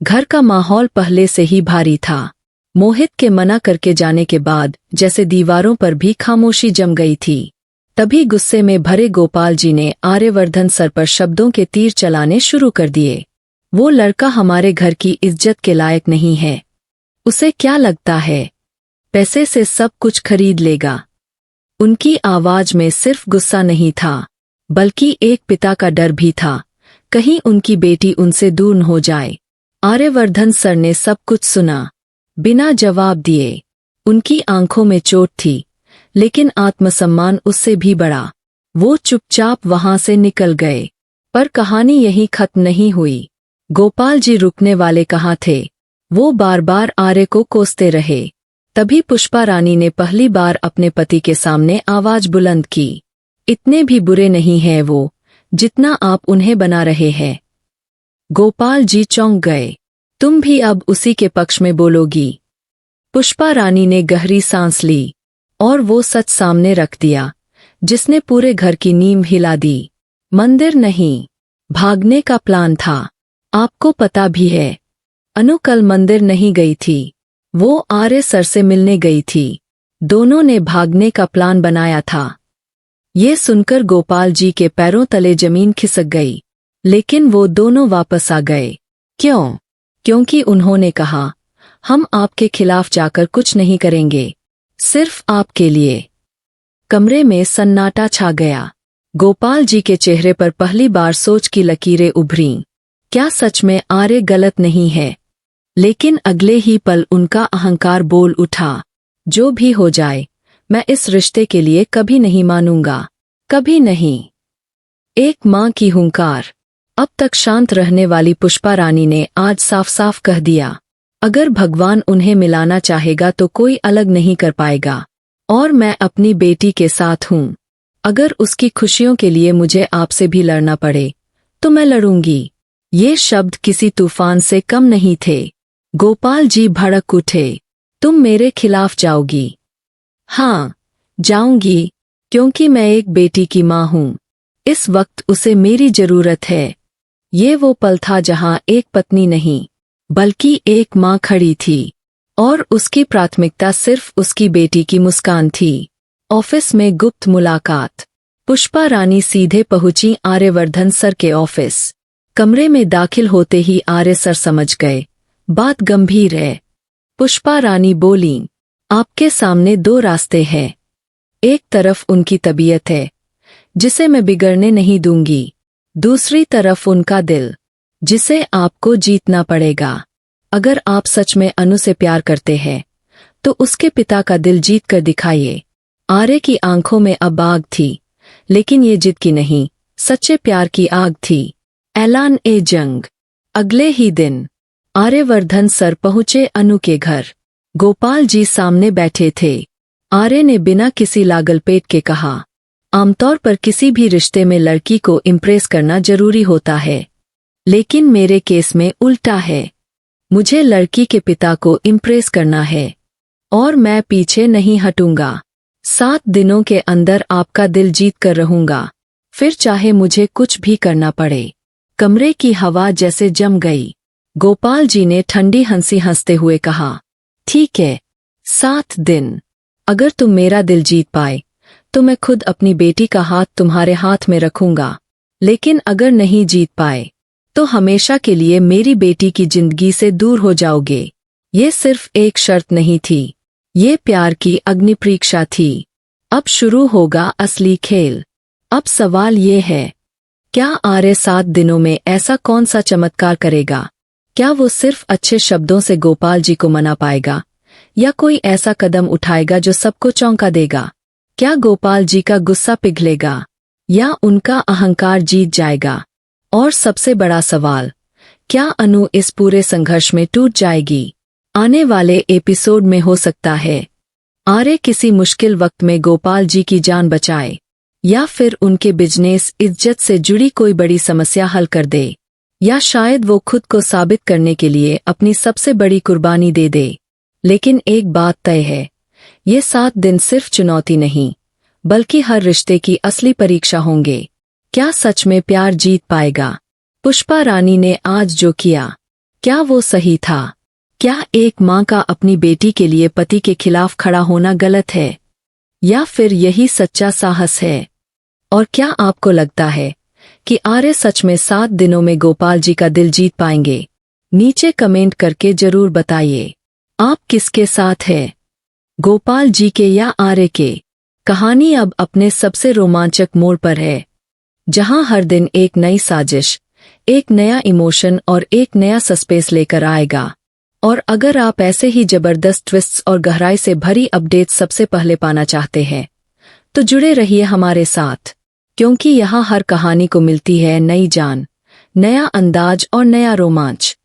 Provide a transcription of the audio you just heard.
घर का माहौल पहले से ही भारी था। मोहित के मना करके जाने के बाद जैसे दीवारों पर भी खामोशी जम गई थी। तभी गुस्से में भरे गोपाल जी ने आर्यवर्धन सर पर शब्दों के तीर चलाने शुरू कर दिए। वो लड़का हमारे घर की इज्जत के लायक नहीं है। उसे क्या लगता है पैसे से सब कुछ खरीद लेगा? उनकी आवाज में सिर्फ गुस्सा नहीं था, बल्कि एक पिता का डर भी था, कहीं उनकी बेटी उनसे दूर न हो जाए। आर्यवर्धन सर ने सब कुछ सुना, बिना जवाब दिए। उनकी आंखों में चोट थी, लेकिन आत्मसम्मान उससे भी बड़ा। वो चुपचाप वहां से निकल गए। पर कहानी यहीं खत्म नहीं हुई। गोपाल जी रुकने वाले कहाँ थे? वो बार बार आर्य को कोसते रहे। तभी पुष्पा रानी ने पहली बार अपने पति के सामने आवाज बुलंद की। इतने भी बुरे नहीं हैं वो, जितना आप उन्हें बना रहे हैं। गोपाल जी चौंक गए। तुम भी अब उसी के पक्ष में बोलोगी? पुष्पा रानी ने गहरी सांस ली और वो सच सामने रख दिया, जिसने पूरे घर की नींव हिला दी। मंदिर नहीं, भागने का प्लान था। आपको पता भी है, अनु कल मंदिर नहीं गई थी। वो आर्य सर से मिलने गई थी। दोनों ने भागने का प्लान बनाया था। ये सुनकर गोपाल जी के पैरों तले जमीन खिसक गई, लेकिन वो दोनों वापस आ गए। क्यों? क्योंकि उन्होंने कहा, हम आपके खिलाफ जाकर कुछ नहीं करेंगे, सिर्फ आपके लिए। कमरे में सन्नाटा छा गया। गोपाल जी के चेहरे पर पहली बार सोच की लकीरें उभरीं। क्या सच में आर्य गलत नहीं है? लेकिन अगले ही पल उनका अहंकार बोल उठा, जो भी हो जाए, मैं इस रिश्ते के लिए कभी नहीं मानूंगा, कभी नहीं। एक मां की हुंकार। अब तक शांत रहने वाली पुष्पा रानी ने आज साफ साफ कह दिया, अगर भगवान उन्हें मिलाना चाहेगा तो कोई अलग नहीं कर पाएगा, और मैं अपनी बेटी के साथ हूं। अगर उसकी खुशियों के लिए मुझे आपसे भी लड़ना पड़े, तो मैं लड़ूंगी। ये शब्द किसी तूफान से कम नहीं थे। गोपाल जी भड़क उठे। तुम मेरे खिलाफ जाओगी? हाँ, जाऊंगी, क्योंकि मैं एक बेटी की मां हूं। इस वक्त उसे मेरी जरूरत है। ये वो पल था जहां एक पत्नी नहीं, बल्कि एक मां खड़ी थी, और उसकी प्राथमिकता सिर्फ उसकी बेटी की मुस्कान थी। ऑफिस में गुप्त मुलाकात। पुष्पा रानी सीधे पहुंची आर्यवर्धन सर के ऑफिस। कमरे में दाखिल होते ही आर्य सर समझ गए, बात गंभीर है। पुष्पा रानी बोलीं, आपके सामने दो रास्ते हैं। एक तरफ उनकी तबीयत है, जिसे मैं बिगड़ने नहीं दूंगी। दूसरी तरफ उनका दिल, जिसे आपको जीतना पड़ेगा। अगर आप सच में अनु से प्यार करते हैं, तो उसके पिता का दिल जीत कर दिखाइए। आर्य की आंखों में अब आग थी, लेकिन ये जिद की नहीं, सच्चे प्यार की आग थी। ऐलान ए जंग। अगले ही दिन आर्यवर्धन सर पहुंचे अनु के घर। गोपाल जी सामने बैठे थे। आर्य ने बिना किसी लागलपेट के कहा, आमतौर पर किसी भी रिश्ते में लड़की को इम्प्रेस करना जरूरी होता है, लेकिन मेरे केस में उल्टा है। मुझे लड़की के पिता को इम्प्रेस करना है, और मैं पीछे नहीं हटूंगा। 7 दिनों के अंदर आपका दिल जीत कर रहूंगा, फिर चाहे मुझे कुछ भी करना पड़े। कमरे की हवा जैसे जम गई। गोपाल जी ने ठंडी हंसी हंसते हुए कहा, ठीक है, 7 दिन। अगर तुम मेरा दिल जीत पाए, तो मैं खुद अपनी बेटी का हाथ तुम्हारे हाथ में रखूंगा। लेकिन अगर नहीं जीत पाए, तो हमेशा के लिए मेरी बेटी की जिंदगी से दूर हो जाओगे। ये सिर्फ एक शर्त नहीं थी, ये प्यार की अग्नि परीक्षा थी। अब शुरू होगा असली खेल। अब सवाल ये है, क्या आर्य 7 दिनों में ऐसा कौन सा चमत्कार करेगा? क्या वो सिर्फ अच्छे शब्दों से गोपाल जी को मना पाएगा, या कोई ऐसा कदम उठाएगा जो सबको चौंका देगा? क्या गोपाल जी का गुस्सा पिघलेगा, या उनका अहंकार जीत जाएगा? और सबसे बड़ा सवाल, क्या अनु इस पूरे संघर्ष में टूट जाएगी? आने वाले एपिसोड में हो सकता है आर्य किसी मुश्किल वक्त में गोपाल जी की जान बचाए, या फिर उनके बिजनेस इज्जत से जुड़ी कोई बड़ी समस्या हल कर दे, या शायद वो खुद को साबित करने के लिए अपनी सबसे बड़ी कुर्बानी दे दे। लेकिन एक बात तय है, ये 7 दिन सिर्फ चुनौती नहीं, बल्कि हर रिश्ते की असली परीक्षा होंगे। क्या सच में प्यार जीत पाएगा? पुष्पा रानी ने आज जो किया, क्या वो सही था? क्या एक माँ का अपनी बेटी के लिए पति के खिलाफ खड़ा होना गलत है? या फिर यही सच्चा साहस है? और क्या आपको लगता है कि आर्य सच में 7 दिनों में गोपाल जी का दिल जीत पाएंगे? नीचे कमेंट करके जरूर बताइए, आप किसके साथ हैं, गोपाल जी के या आर्य के? कहानी अब अपने सबसे रोमांचक मोड़ पर है, जहां हर दिन एक नई साजिश, एक नया इमोशन और एक नया सस्पेंस लेकर आएगा। और अगर आप ऐसे ही जबरदस्त ट्विस्ट्स और गहराई से भरी अपडेट सबसे पहले पाना चाहते हैं, तो जुड़े रहिए हमारे साथ, क्योंकि यहाँ हर कहानी को मिलती है नई जान, नया अंदाज और नया रोमांच।